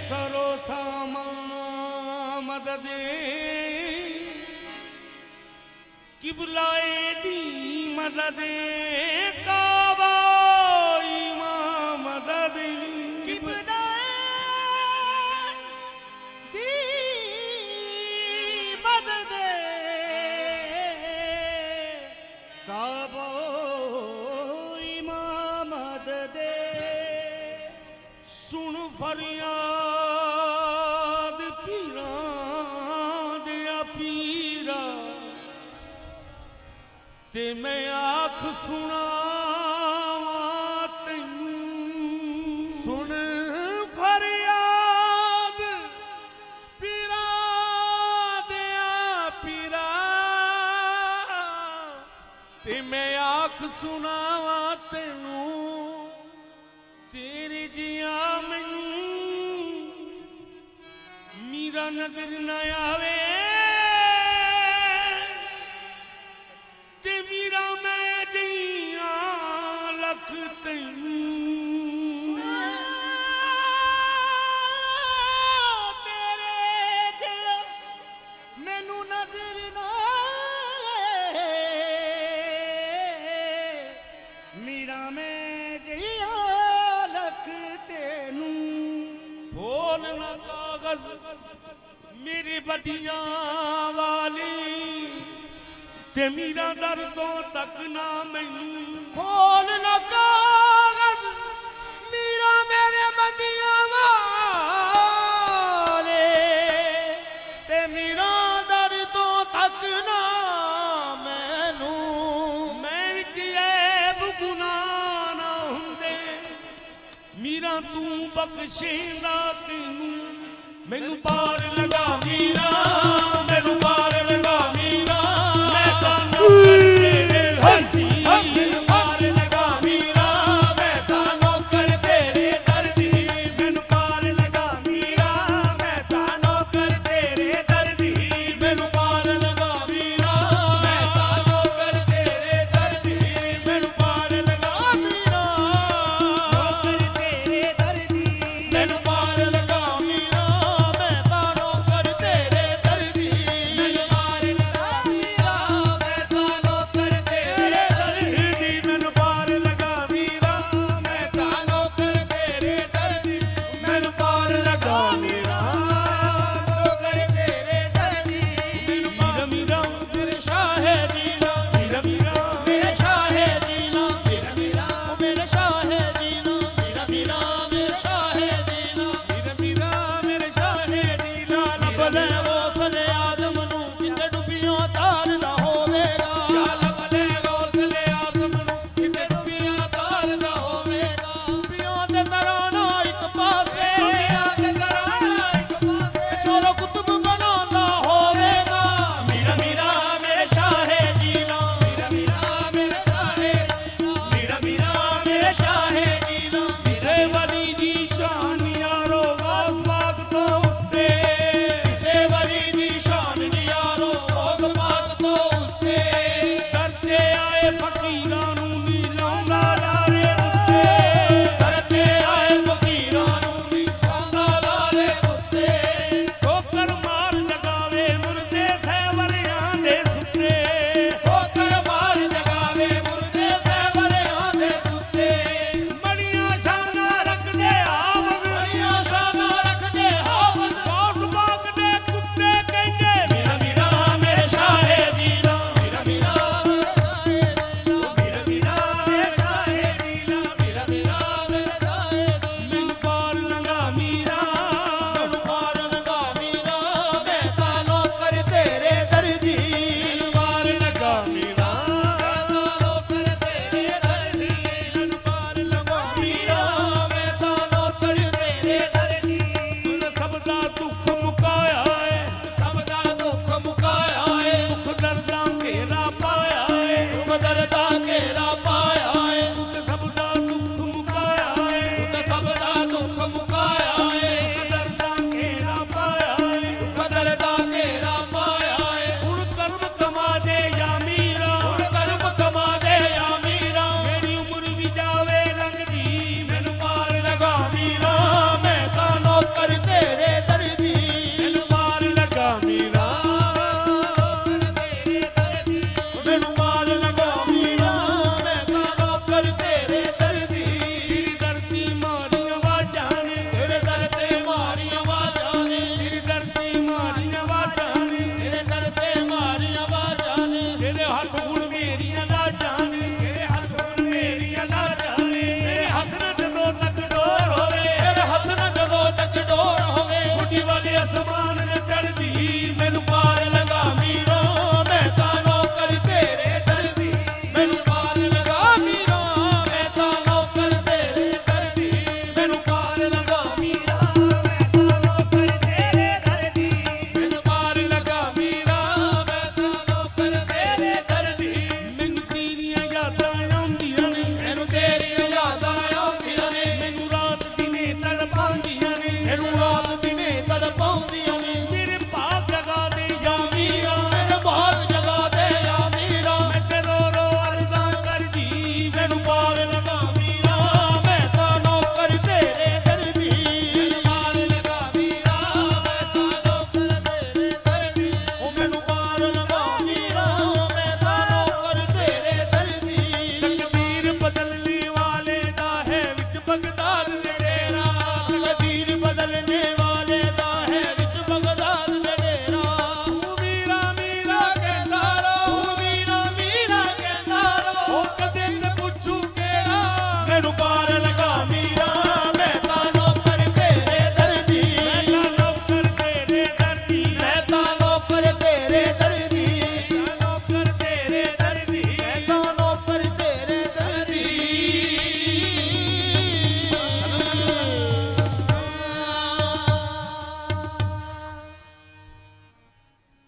सरो सामा मदद किबलाए दी मदद काबा इमाम मदद किबलाए दी मदद काबा इमाम मदद सुन फरियाद पीरां दिया पीरा ते मैं आख सुनावां तैनूं सुन फरियाद पीरां दिया पीरा ते मैं आख सुनावां तैनूं तेरे जिया मैनूं मीरा नजर न आवे ते मीरा मैं जिया लख तैनूं तेरे जिया मैनू नजर ना मीरा मैं जिया लख तेनू बोल ना कागज मेरी बदियां वाली ते मीरा दर तो तक ना मैनू खोल न कागज मीरा मेरे बदियां वाले ते मीरा दर तो तक ना मैनू मैं विच ऐब गुनाह ना हुंदे मीरा तू बख्शेंदा तैनूं मैनू पार लगा मीरा